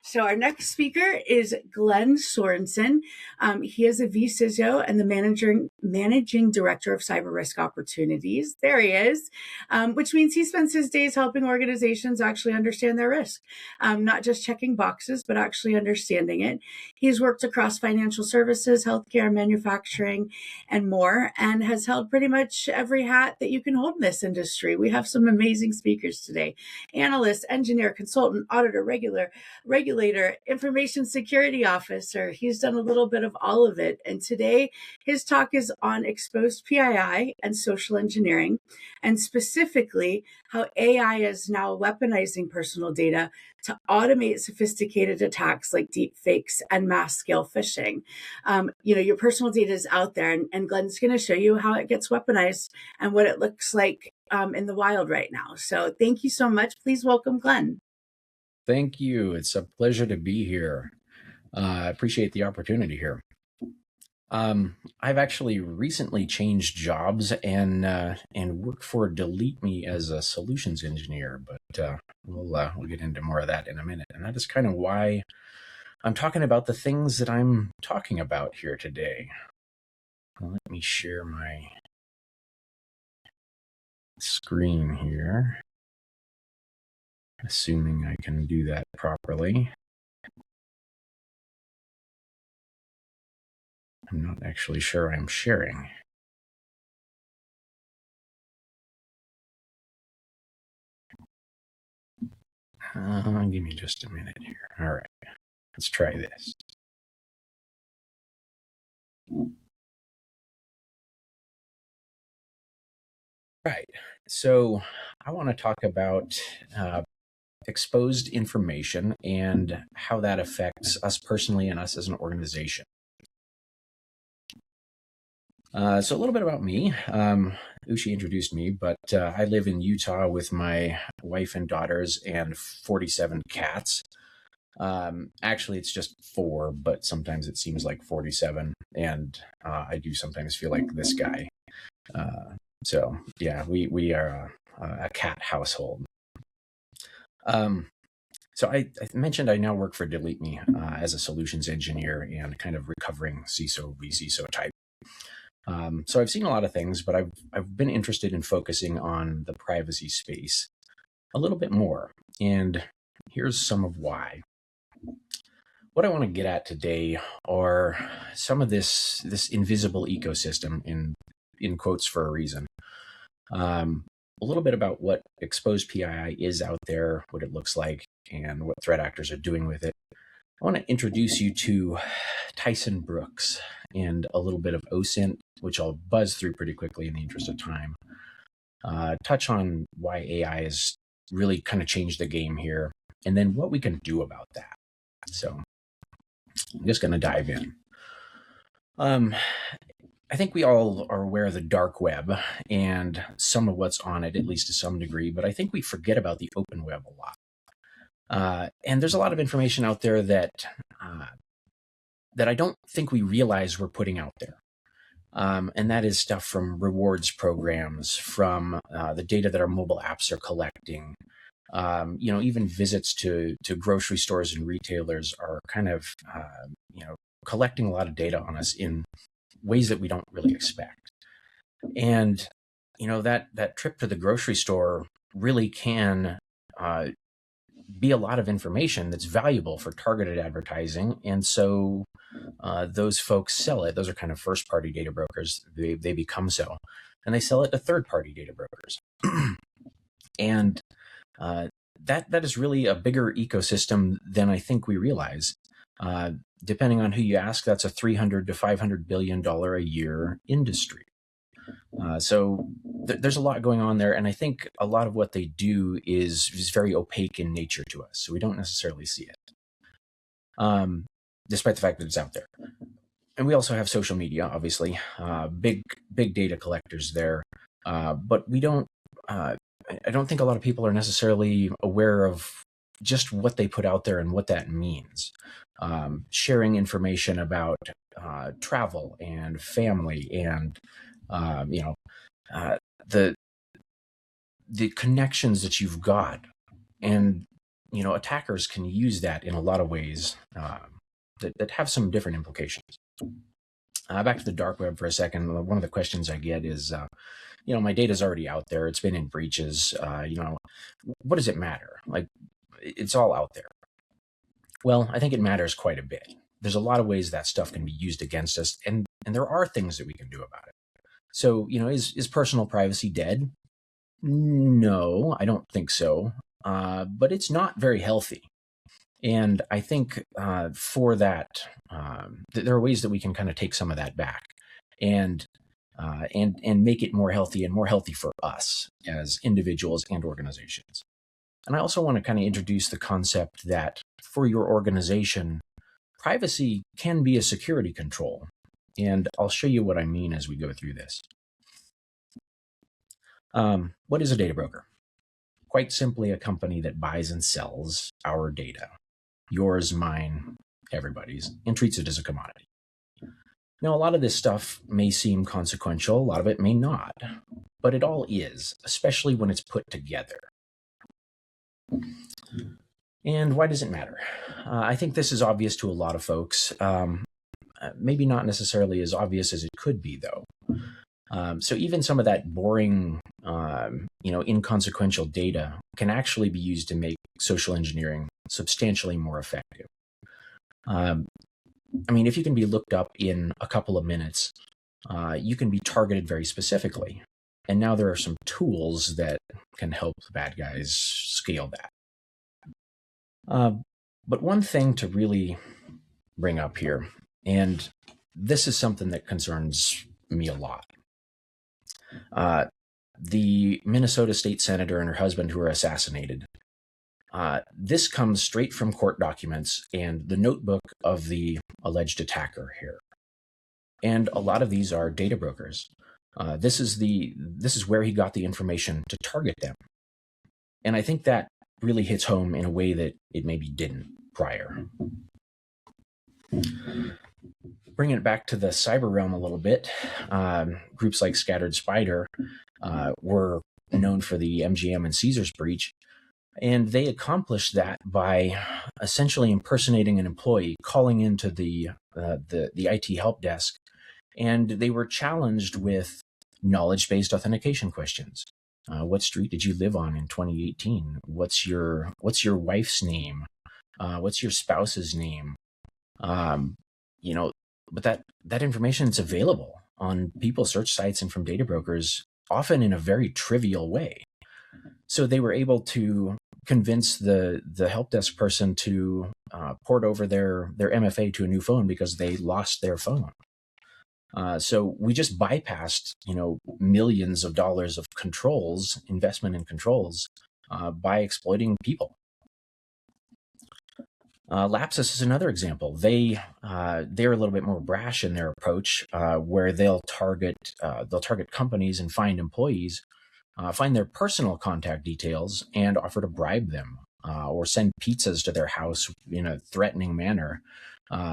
So our next speaker is Glen Sorensen. He is a vCISO and the managing director of cyber risk opportunities. There he is, which means he spends his days helping organizations actually understand their risk, not just checking boxes, but actually understanding it. He's worked across financial services, healthcare, manufacturing, and more, and has held pretty much every hat that you can hold in this industry. We have some amazing speakers today: analyst, engineer, consultant, auditor, regulator, information security officer. He's done a little bit of all of it. And today his talk is on exposed PII and social engineering, and specifically how AI is now weaponizing personal data to automate sophisticated attacks like deepfakes and mass scale phishing. Your personal data is out there, and Glenn's going to show you how it gets weaponized and what it looks like in the wild right now. So thank you so much. Please welcome Glen. Thank you. It's a pleasure to be here. I appreciate the opportunity here. I've actually recently changed jobs and work for DeleteMe as a solutions engineer, but we'll get into more of that in a minute. And that is kind of why I'm talking about the things that I'm talking about here today. Let me share my screen here, assuming I can do that properly. I'm not actually sure I'm sharing. Give me just a minute here. All right, let's try this. Right, so I want to talk about exposed information and how that affects us personally and us as an organization. So a little bit about me. Ushi introduced me, but I live in Utah with my wife and daughters and 47 cats. Actually, it's just 4, but sometimes it seems like 47, and I do sometimes feel like this guy. So yeah, we are a cat household. So I mentioned I now work for DeleteMe as a solutions engineer and kind of recovering CISO, vCISO-Type. So I've seen a lot of things, but I've been interested in focusing on the privacy space a little bit more, and here's some of why. What I want to get at today are some of this invisible ecosystem, in quotes for a reason. A little bit about what exposed PII is out there, what it looks like, and what threat actors are doing with it. I want to introduce you to Tyson Brooks and a little bit of OSINT, which I'll buzz through pretty quickly in the interest of time. Touch on why AI has really kind of changed the game here, and then what we can do about that. So I'm just going to dive in. I think we all are aware of the dark web and some of what's on it, at least to some degree, but I think we forget about the open web a lot. And there's a lot of information out there that I don't think we realize we're putting out there. And that is stuff from rewards programs, from the data that our mobile apps are collecting. Even visits to grocery stores and retailers are kind of, collecting a lot of data on us in ways that we don't really expect. And, that trip to the grocery store really can be a lot of information that's valuable for targeted advertising. And so those folks sell it. Those are kind of first-party data brokers. They become so. And they sell it to third-party data brokers. And that is really a bigger ecosystem than I think we realize. Depending on who you ask, that's a $300 to $500 billion a year industry. So there's a lot going on there, and I think a lot of what they do is very opaque in nature to us, so we don't necessarily see it, despite the fact that it's out there. And we also have social media, obviously, big data collectors there, but we don't. I don't think a lot of people are necessarily aware of just what they put out there and what that means. Sharing information about travel and family and the connections that you've got, and attackers can use that in a lot of ways that have some different implications. Back to the dark web for a second. One of the questions I get is, my data's already out there. It's been in breaches. What does it matter? Like, it's all out there. Well, I think it matters quite a bit. There's a lot of ways that stuff can be used against us, and there are things that we can do about it. So, is personal privacy dead? No, I don't think so. But it's not very healthy. And I think for that, there are ways that we can kind of take some of that back and make it more healthy for us as individuals and organizations. And I also want to kind of introduce the concept that for your organization, privacy can be a security control. And I'll show you what I mean as we go through this. What is a data broker? Quite simply, a company that buys and sells our data, yours, mine, everybody's, and treats it as a commodity. Now, a lot of this stuff may seem consequential, a lot of it may not, but it all is, especially when it's put together. And why does it matter? I think this is obvious to a lot of folks. Maybe not necessarily as obvious as it could be, though. So even some of that boring, inconsequential data can actually be used to make social engineering substantially more effective. If you can be looked up in a couple of minutes, you can be targeted very specifically. And now there are some tools that can help the bad guys scale that. But one thing to really bring up here, and this is something that concerns me a lot. The Minnesota state senator and her husband who were assassinated. This comes straight from court documents and the notebook of the alleged attacker here. And a lot of these are data brokers. This is where he got the information to target them. And I think that really hits home in a way that it maybe didn't prior. Bringing it back to the cyber realm a little bit, groups like Scattered Spider were known for the MGM and Caesars breach, and they accomplished that by essentially impersonating an employee, calling into the IT help desk, and they were challenged with knowledge-based authentication questions. What street did you live on in 2018? What's your wife's name? What's your spouse's name? But that information is available on people search sites and from data brokers, often in a very trivial way. So they were able to convince the help desk person to port over their MFA to a new phone because they lost their phone. So we just bypassed, millions of dollars of investment in controls, by exploiting people. Lapsus is another example. They're a little bit more brash in their approach, where they'll target companies and find employees, find their personal contact details, and offer to bribe them, or send pizzas to their house in a threatening manner,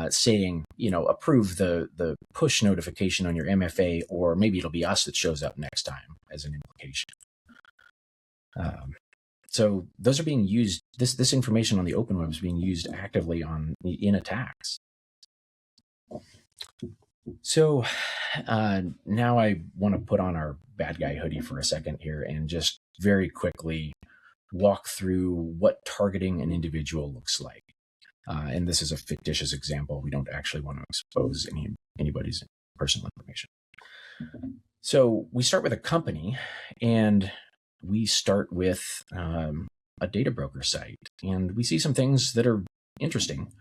saying, approve the push notification on your MFA, or maybe it'll be us that shows up next time, as an implication. So those are being used. This information on the open web is being used actively in attacks. So now I want to put on our bad guy hoodie for a second here and just very quickly walk through what targeting an individual looks like. And this is a fictitious example. We don't actually want to expose anybody's personal information. So we start with a company, and we start with a data broker site, and we see some things that are interesting,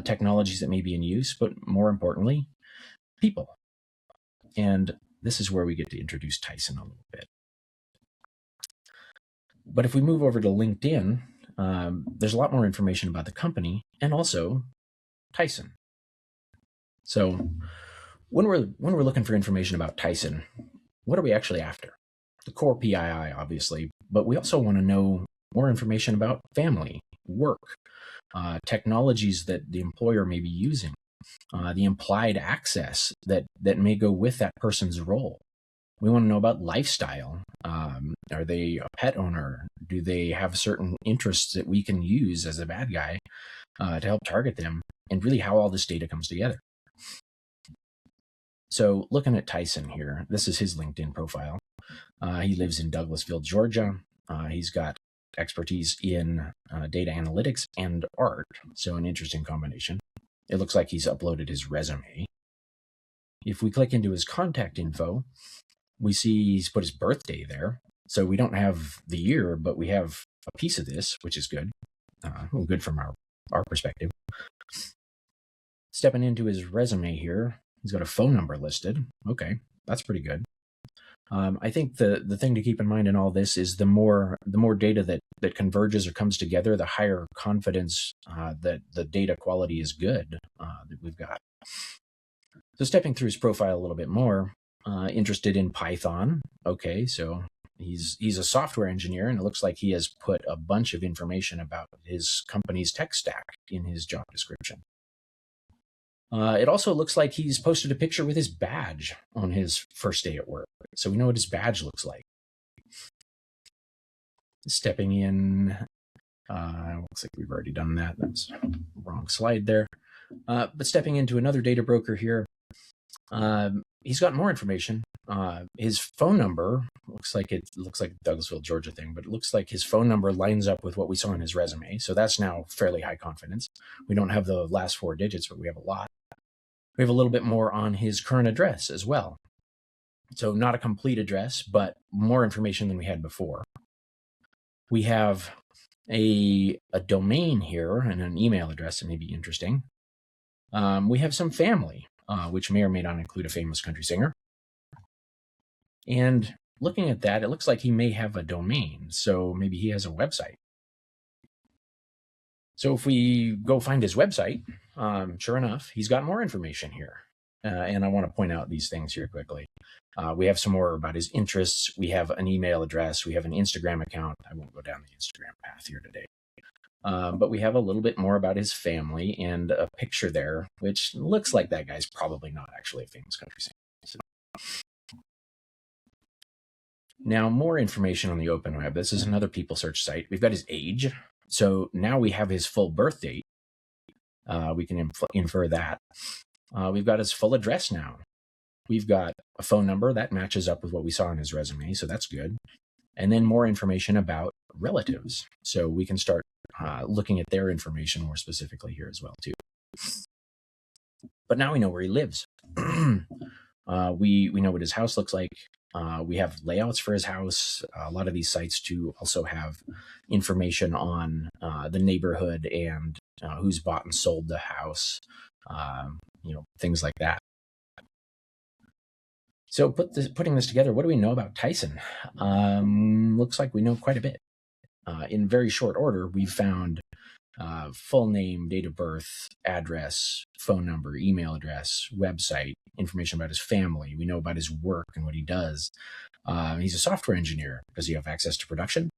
technologies that may be in use, but more importantly, people. And this is where we get to introduce Tyson a little bit. But if we move over to LinkedIn, there's a lot more information about the company and also Tyson. So when we're looking for information about Tyson, what are we actually after? The core PII, obviously, but we also want to know more information about family, work, technologies that the employer may be using, the implied access that may go with that person's role. We want to know about lifestyle. Are they a pet owner? Do they have certain interests that we can use as a bad guy to help target them? And really how all this data comes together. So looking at Tyson here, this is his LinkedIn profile. He lives in Douglasville, Georgia. He's got expertise in data analytics and art, so an interesting combination. It looks like he's uploaded his resume. If we click into his contact info, we see he's put his birthday there. So we don't have the year, but we have a piece of this, which is good. Good from our perspective. Stepping into his resume here, he's got a phone number listed. Okay, that's pretty good. I think the thing to keep in mind in all this is the more data that converges or comes together, the higher confidence that the data quality is good that we've got. So stepping through his profile a little bit more, interested in Python. Okay, so he's a software engineer, and it looks like he has put a bunch of information about his company's tech stack in his job description. It also looks like he's posted a picture with his badge on his first day at work. So we know what his badge looks like. Stepping in, looks like we've already done that. That's wrong slide there. But stepping into another data broker here, he's got more information. His phone number looks like the Douglasville, Georgia thing, but it looks like his phone number lines up with what we saw in his resume. So that's now fairly high confidence. We don't have the last 4 digits, but we have a lot. We have a little bit more on his current address as well. So not a complete address, but more information than we had before. We have a domain here and an email address that may be interesting. We have some family, which may or may not include a famous country singer. And looking at that, it looks like he may have a domain. So maybe he has a website. So if we go find his website, sure enough, he's got more information here. And I want to point out these things here quickly. We have some more about his interests. We have an email address. We have an Instagram account. I won't go down the Instagram path here today. But we have a little bit more about his family and a picture there, which looks like that guy's probably not actually a famous country singer. So. Now, more information on the open web. This is another people search site. We've got his age. So now we have his full birth date. We can infer that. We've got his full address now. We've got a phone number that matches up with what we saw in his resume, so that's good. And then more information about relatives. So we can start looking at their information more specifically here as well, too. But now we know where he lives. We know what his house looks like. We have layouts for his house. A lot of these sites too also have information on the neighborhood and who's bought and sold the house, things like that. So putting this together, what do we know about Tyson? Looks like we know quite a bit. In very short order, we've found full name, date of birth, address, phone number, email address, website, information about his family. We know about his work and what he does. He's a software engineer. Does he have access to production?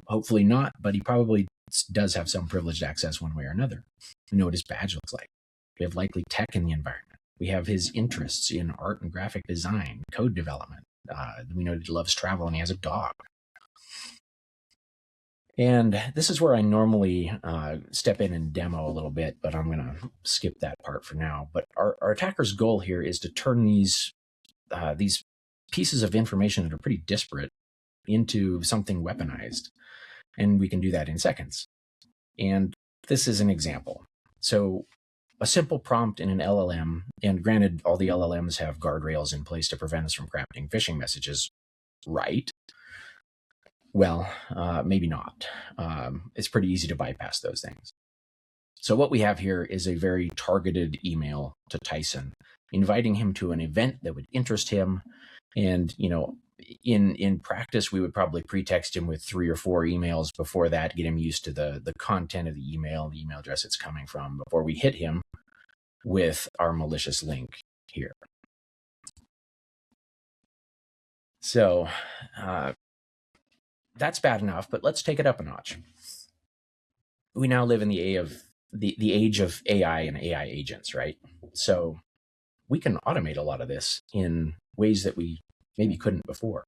Hopefully not, but he probably does have some privileged access one way or another. We know what his badge looks like. We have likely tech in the environment. We have his interests in art and graphic design, code development. We know that he loves travel and he has a dog. And this is where I normally step in and demo a little bit, but I'm going to skip that part for now. But our attacker's goal here is to turn these pieces of information that are pretty disparate into something weaponized. And we can do that in seconds. And this is an example. So a simple prompt in an LLM, and granted, all the LLMs have guardrails in place to prevent us from crafting phishing messages, right? Well, maybe not. It's pretty easy to bypass those things. So what we have here is a very targeted email to Tyson, inviting him to an event that would interest him. And, in practice, we would probably pretext him with 3 or 4 emails before that, get him used to the content of the email address it's coming from, before we hit him with our malicious link here. So that's bad enough, but let's take it up a notch. We now live in the age of AI and AI agents, right? So we can automate a lot of this in ways that we maybe couldn't before.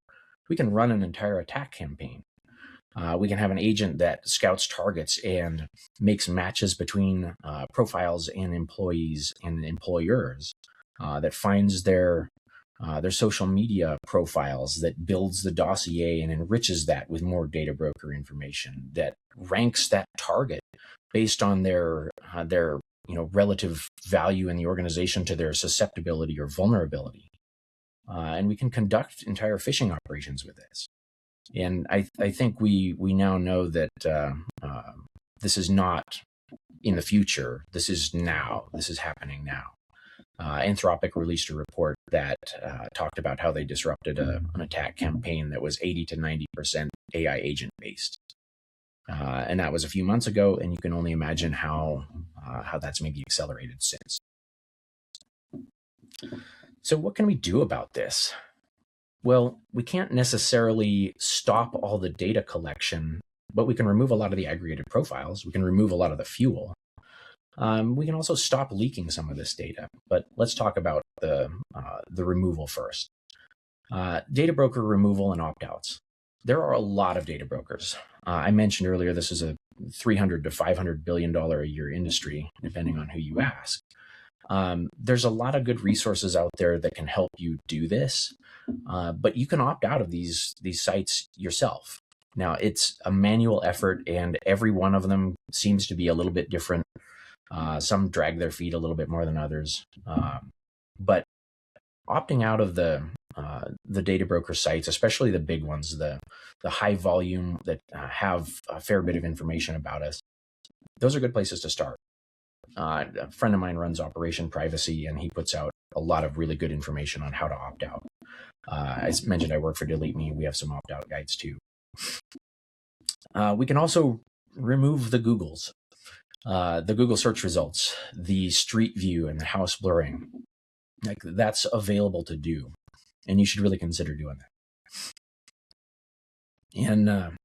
We can run an entire attack campaign. We can have an agent that scouts targets and makes matches between profiles and employees and employers, that finds their social media profiles, that builds the dossier and enriches that with more data broker information, that ranks that target based on their relative value in the organization to their susceptibility or vulnerability. And we can conduct entire phishing operations with this. And I think we now know that this is not in the future. This is now. This is happening now. Anthropic released a report that talked about how they disrupted an attack campaign that was 80 to 90% AI agent based. And that was a few months ago, and you can only imagine how that's maybe accelerated since. So what can we do about this? Well, we can't necessarily stop all the data collection, but we can remove a lot of the aggregated profiles. We can remove a lot of the fuel. We can also stop leaking some of this data, but let's talk about the removal first. Data broker removal and opt-outs. There are a lot of data brokers. I mentioned earlier, this is a $300 to $500 billion a year industry, depending on who you ask. There's a lot of good resources out there that can help you do this, but you can opt out of these sites yourself. Now, it's a manual effort, and every one of them seems to be a little bit different. Some drag their feet a little bit more than others, but opting out of the data broker sites, especially the big ones, the high volume that have a fair bit of information about us, those are good places to start. A friend of mine runs Operation Privacy, and he puts out a lot of really good information on how to opt out. As mentioned, I work for DeleteMe. We have some opt-out guides too. We can also remove the Googles, the Google search results, the street view, and the house blurring. Like, that's available to do, and you should really consider doing that. And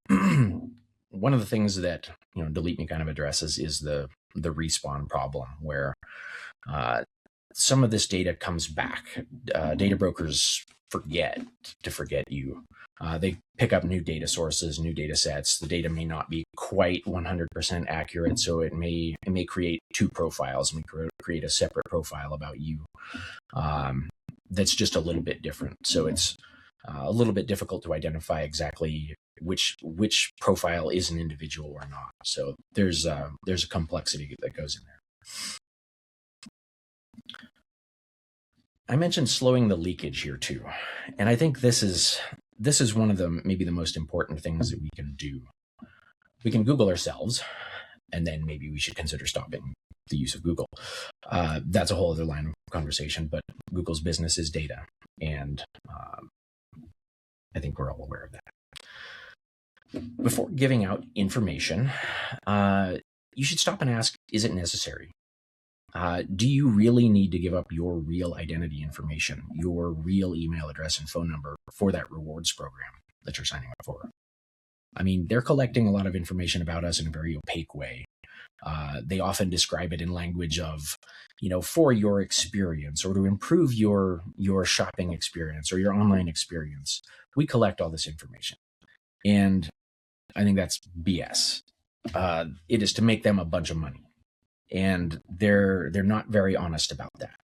one of the things that DeleteMe kind of addresses is the respawn problem, where some of this data comes back. Data brokers forget you. They pick up new data sources, new data sets. The data may not be quite 100% accurate, so it may create two profiles. It may create a separate profile about you that's just a little bit different. So it's a little bit difficult to identify exactly which profile is an individual or not. So there's a complexity that goes in there. I mentioned slowing the leakage here too, and I think this is one of the maybe the most important things that we can do. We can Google ourselves, and then maybe we should consider stopping the use of Google. That's a whole other line of conversation, but Google's business is data, and I think we're all aware of that. Before giving out information, you should stop and ask, is it necessary? Do you really need to give up your real identity information, your real email address and phone number for that rewards program that you're signing up for? I mean, they're collecting a lot of information about us in a very opaque way. They often describe it in language of, for your experience or to improve your shopping experience or your online experience. We collect all this information. And I think that's BS. It is to make them a bunch of money. And they're not very honest about that.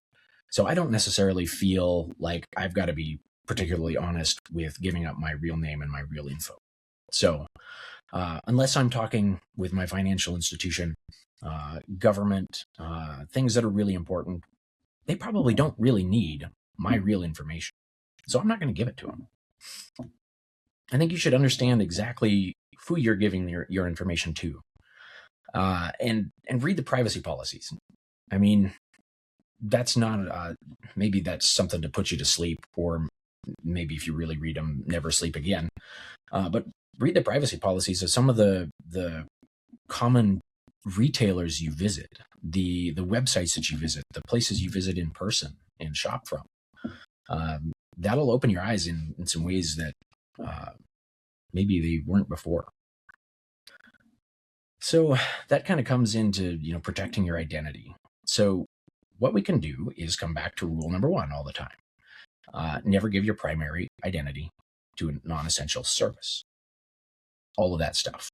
So I don't necessarily feel like I've got to be particularly honest with giving up my real name and my real info. So unless I'm talking with my financial institution, government, things that are really important, they probably don't really need my real information. So I'm not going to give it to them. I think you should understand exactly who you're giving your information to. And read the privacy policies. I mean, that's not, maybe that's something to put you to sleep, or maybe if you really read them, never sleep again. But read the privacy policies of some of the common retailers you visit, the websites that you visit, the places you visit in person and shop from. That'll open your eyes in some ways that maybe they weren't before. So that kind of comes into, protecting your identity. So what we can do is come back to rule number one all the time. Never give your primary identity to a non-essential service. All of that stuff.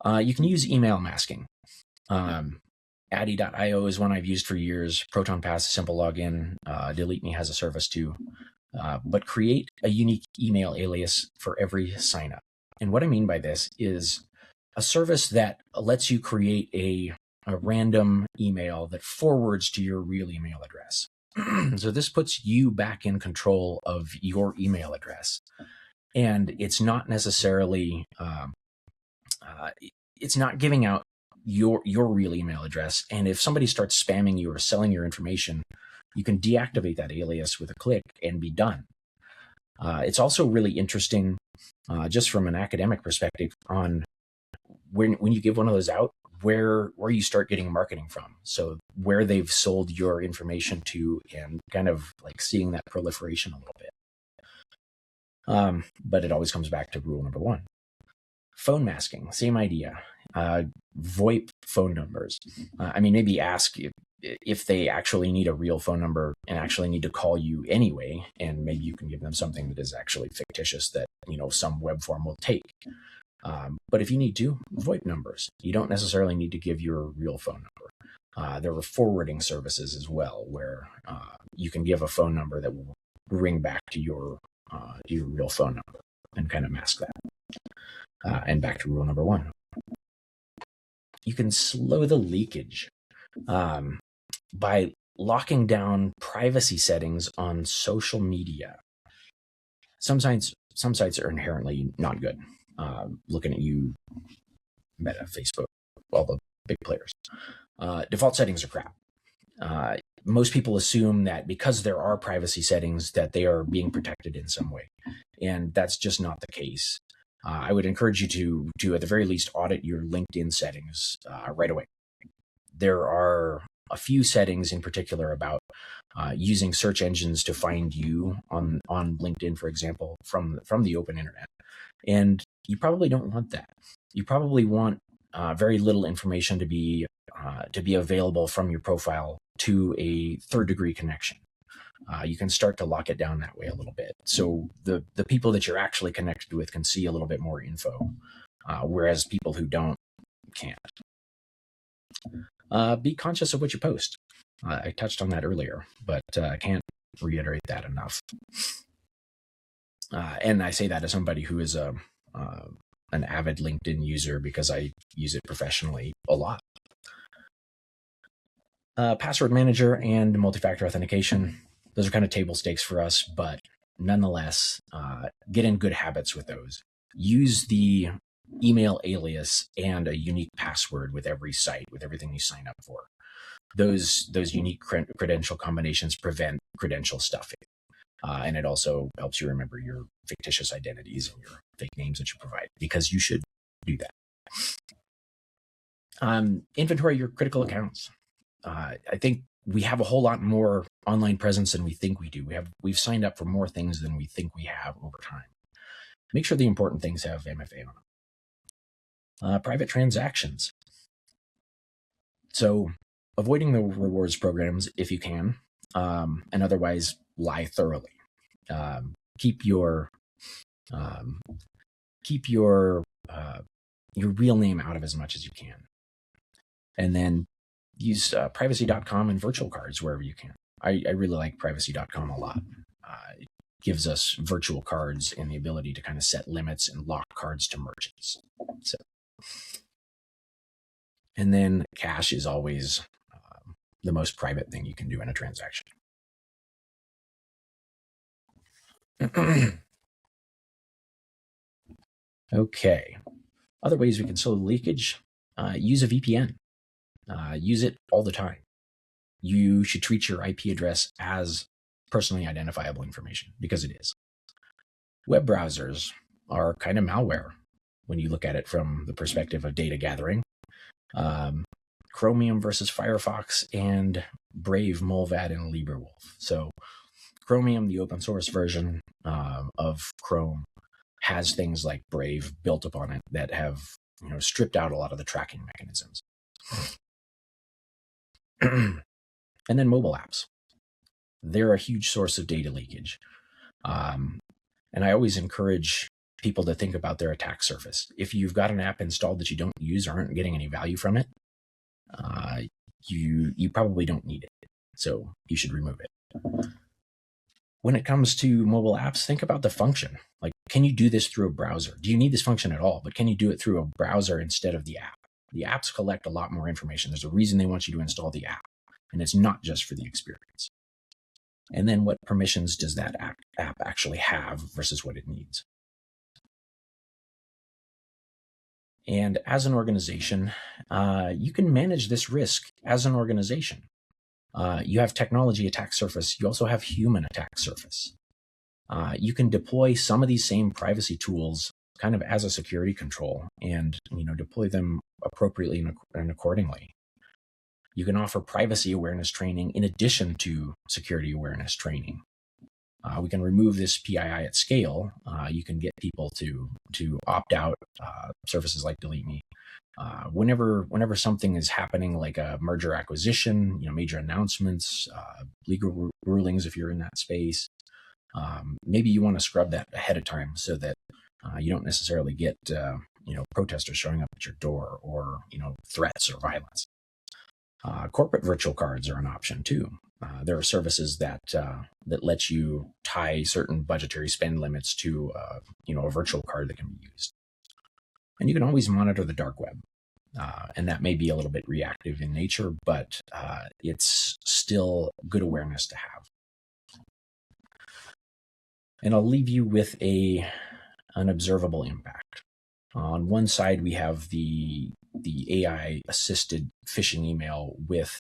You can use email masking. Addy.io is one I've used for years. ProtonPass, simple login. DeleteMe has a service too. But create a unique email alias for every sign up. And what I mean by this is a service that lets you create a random email that forwards to your real email address. So this puts you back in control of your email address. And it's not necessarily, it's not giving out your real email address. And if somebody starts spamming you or selling your information, you can deactivate that alias with a click and be done. It's also really interesting, just from an academic perspective, on when you give one of those out, where you start getting marketing from. So where they've sold your information to, and kind of like seeing that proliferation a little bit. But it always comes back to rule number one. Phone masking, same idea. VoIP phone numbers. Maybe ask if they actually need a real phone number and actually need to call you anyway, and maybe you can give them something that is actually fictitious that, some web form will take. But if you need to, VoIP numbers. You don't necessarily need to give your real phone number. There are forwarding services as well, where you can give a phone number that will ring back to your real phone number and kind of mask that. And back to rule number one. You can slow the leakage by locking down privacy settings on social media. Some sites are inherently not good. Looking at you, Meta, Facebook, all the big players. Default settings are crap. Most people assume that because there are privacy settings that they are being protected in some way. And that's just not the case. I would encourage you to at the very least audit your LinkedIn settings right away. There are a few settings in particular about using search engines to find you on LinkedIn, for example, from the open internet. And you probably don't want that. You probably want very little information to be available from your profile to a third-degree connection. You can start to lock it down that way a little bit. So the people that you're actually connected with can see a little bit more info, whereas people who don't can't. Be conscious of what you post. I touched on that earlier, but I can't reiterate that enough. And I say that as somebody who is an avid LinkedIn user because I use it professionally a lot. Password manager and multi-factor authentication. Those are kind of table stakes for us, but nonetheless, get in good habits with those. Use the email alias and a unique password with every site, with everything you sign up for. Those unique credential combinations prevent credential stuffing. And it also helps you remember your fictitious identities and your fake names that you provide, because you should do that. Inventory your critical accounts. I think we have a whole lot more online presence than we think we do. We've signed up for more things than we think we have over time. Make sure the important things have MFA on them. Private transactions. So avoiding the rewards programs if you can, and otherwise lie thoroughly. Keep your real name out of as much as you can. And then use privacy.com and virtual cards wherever you can. I really like privacy.com a lot. It gives us virtual cards and the ability to kind of set limits and lock cards to merchants. So, and then cash is always the most private thing you can do in a transaction. Okay. Other ways we can slow leakage. Use a VPN. Use it all the time. You should treat your IP address as personally identifiable information, because it is. Web browsers are kind of malware when you look at it from the perspective of data gathering. Chromium versus Firefox, and Brave, Mullvad, and LibreWolf. So Chromium, the open source version of Chrome, has things like Brave built upon it that have stripped out a lot of the tracking mechanisms. And then mobile apps. they're a huge source of data leakage. And I always encourage people to think about their attack surface. If you've got an app installed that you don't use or aren't getting any value from it, you probably don't need it. So you should remove it. When it comes to mobile apps, think about the function. Like, can you do this through a browser? Do you need this function at all? But can you do it through a browser instead of the app? The apps collect a lot more information. There's a reason they want you to install the app, and it's not just for the experience. And then what permissions does that app actually have versus what it needs? And as an organization, you can manage this risk as an organization. You have technology attack surface. You also have human attack surface. You can deploy some of these same privacy tools kind of as a security control and deploy them appropriately and accordingly. You can offer privacy awareness training in addition to security awareness training. We can remove this PII at scale. You can get people to opt out. Services like DeleteMe. Whenever something is happening, like a merger acquisition, major announcements, legal rulings, if you're in that space, maybe you want to scrub that ahead of time so that you don't necessarily get protesters showing up at your door or threats or violence. Corporate virtual cards are an option too. There are services that let you tie certain budgetary spend limits to a virtual card that can be used. And you can always monitor the dark web. And that may be a little bit reactive in nature, but it's still good awareness to have. And I'll leave you with an observable impact. On one side, we have the AI-assisted phishing email with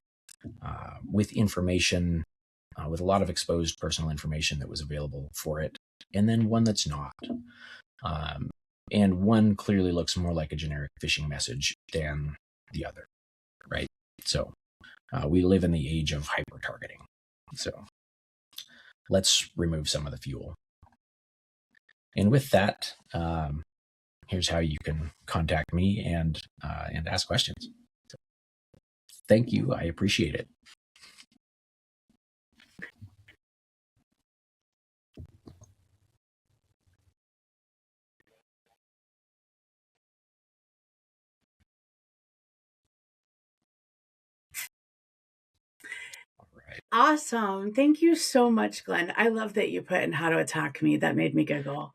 information, with a lot of exposed personal information that was available for it, and then one that's not. And one clearly looks more like a generic phishing message than the other, right? So we live in the age of hyper-targeting. So let's remove some of the fuel. And with that, here's how you can contact me and ask questions. So, thank you. I appreciate it. Awesome. Thank you so much, Glenn. I love that you put in how to attack me. That made me giggle.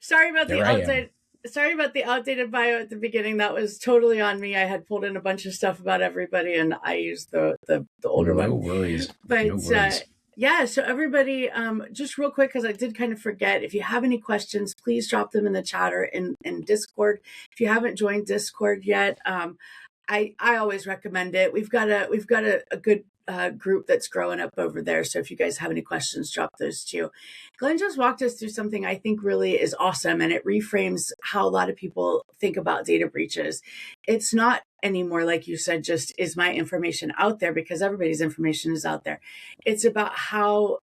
Sorry about the outdated bio at the beginning. That was totally on me. I had pulled in a bunch of stuff about everybody and I used the older one. No worries. But no worries. Yeah, so everybody, just real quick, because I did kind of forget, if you have any questions, please drop them in the chat or in Discord. If you haven't joined Discord yet, I always recommend it. We've got a good group that's growing up over there. So if you guys have any questions, drop those too. Glenn just walked us through something I think really is awesome, and it reframes how a lot of people think about data breaches. It's not anymore, like you said, just is my information out there, because everybody's information is out there. It's about how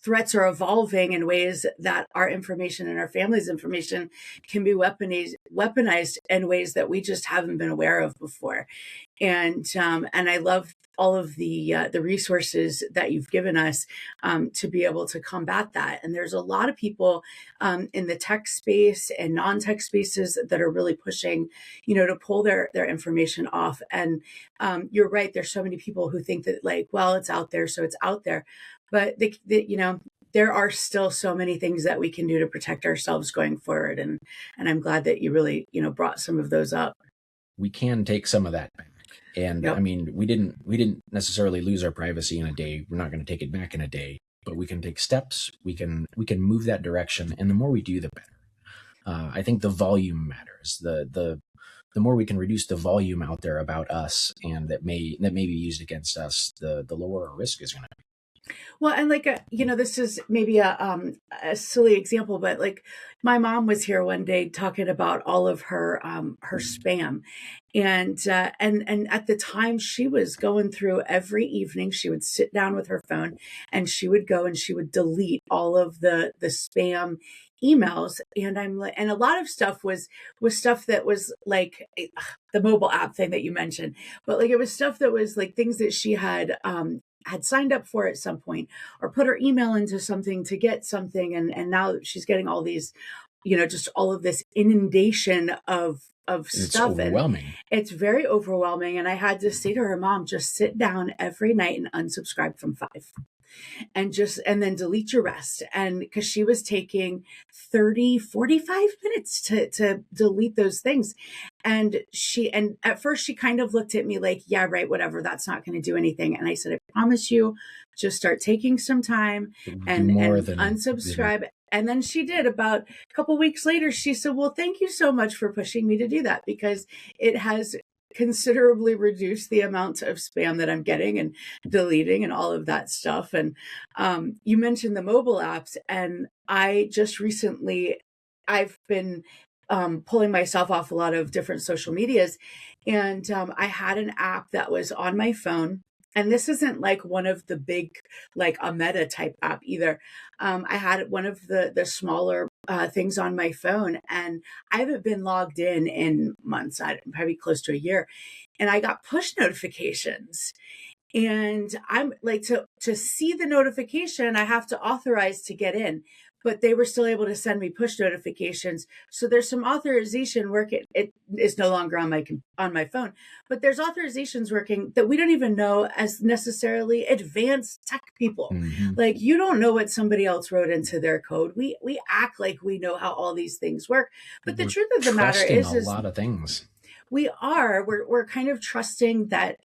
threats are evolving in ways that our information and our family's information can be weaponized in ways that we just haven't been aware of before. And I love all of the resources that you've given us to be able to combat that. And there's a lot of people in the tech space and non-tech spaces that are really pushing, to pull their information off. And you're right. There's so many people who think that, like, well, it's out there, so it's out there. But there are still so many things that we can do to protect ourselves going forward. And I'm glad that you really, brought some of those up. We can take some of that back. And yep. I mean, we didn't necessarily lose our privacy in a day. We're not going to take it back in a day, but we can take steps. We can move that direction. And the more we do, the better. I think the volume matters. The more we can reduce the volume out there about us and that may be used against us, the lower our risk is going to be. Well, and this is maybe a silly example, but like my mom was here one day talking about all of her spam, and at the time she was going through every evening. She would sit down with her phone and she would go and she would delete all of the spam emails, and and a lot of stuff was stuff that was like the mobile app thing that you mentioned, but like it was stuff that was like things that she had had signed up for at some point or put her email into something to get something. And now she's getting all these, just all of this inundation of It's stuff. overwhelming. And it's very overwhelming. And I had to say to her, Mom, just sit down every night and unsubscribe from 5 and then delete your rest. And because she was taking 30-45 minutes to delete those things. And at first she kind of looked at me like, yeah, right, whatever, that's not going to do anything. And I said, I promise you, just start taking some time and unsubscribe. And then she did. About a couple weeks later, she said, well, thank you so much for pushing me to do that, because it has considerably reduced the amount of spam that I'm getting and deleting and all of that stuff. And you mentioned the mobile apps, and I just recently, I've been pulling myself off a lot of different social medias, and I had an app that was on my phone. And this isn't like one of the big, like a Meta type app either. I had one of the smaller things on my phone, and I haven't been logged in months, probably close to a year. And I got push notifications. And I'm like, to see the notification, I have to authorize to get in. But they were still able to send me push notifications. So there's some authorization work. It is no longer on my phone, but there's authorizations working that we don't even know as necessarily advanced tech people. Mm-hmm. Like, you don't know what somebody else wrote into their code. We act like we know how all these things work, but the truth of the matter is a lot of things. We're kind of trusting that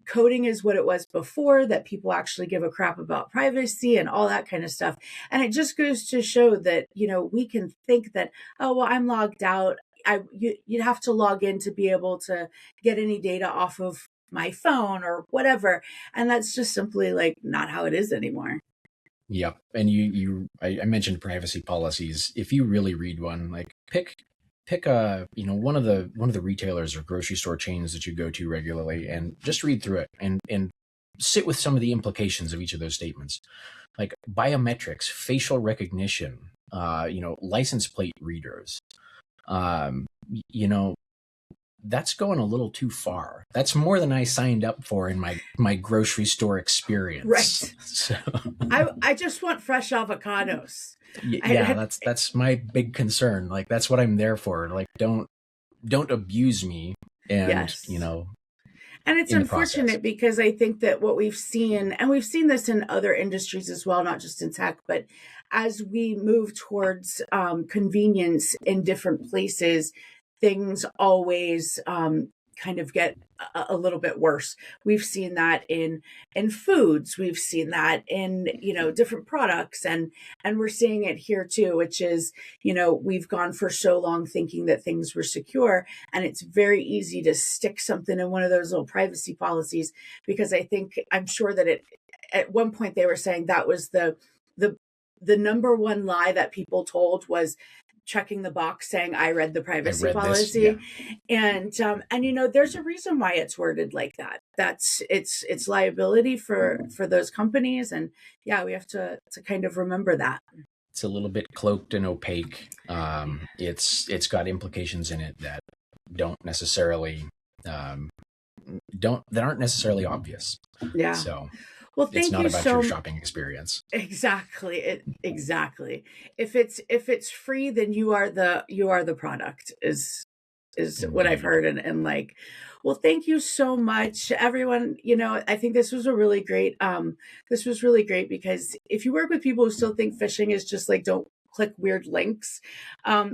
coding is what it was before, that people actually give a crap about privacy and all that kind of stuff. And it just goes to show that, we can think that, oh, well, I'm logged out. You'd have to log in to be able to get any data off of my phone or whatever. And that's just simply like not how it is anymore. Yep. And I mentioned privacy policies. If you really read one, like pick one of the retailers or grocery store chains that you go to regularly, and just read through it and sit with some of the implications of each of those statements, like biometrics, facial recognition, license plate readers. That's going a little too far. That's more than I signed up for in my grocery store experience. Right. So I just want fresh avocados. Yeah, that's my big concern. Like, that's what I'm there for. Like, don't abuse me. And yes. And it's unfortunate because I think that what we've seen, and we've seen this in other industries as well, not just in tech, but as we move towards convenience in different places, things always kind of get a little bit worse. We've seen that in foods. We've seen that in, different products, and we're seeing it here too, which is, we've gone for so long thinking that things were secure, and it's very easy to stick something in one of those little privacy policies, because I'm sure that at one point they were saying that was the number one lie that people told was checking the box saying I read the privacy policy. Yeah. And there's a reason why it's worded like that. It's liability for those companies, and we have to kind of remember that. It's a little bit cloaked and opaque. It's got implications in it that aren't necessarily obvious. Yeah. So well, thank it's not you about your shopping experience. Exactly. Exactly. If it's free, then you are the product is what I've heard. And like, well, thank you so much, everyone. I think this was really great because if you work with people who still think phishing is just like, don't click weird links,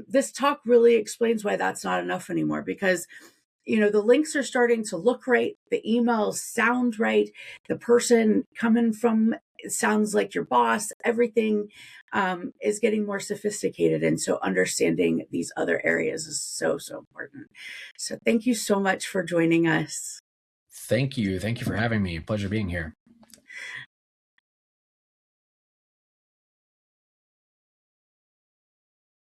this talk really explains why that's not enough anymore, because the links are starting to look right. The emails sound right. The person coming from sounds like your boss. Everything is getting more sophisticated. And so understanding these other areas is so, so important. So thank you so much for joining us. Thank you. Thank you for having me. Pleasure being here.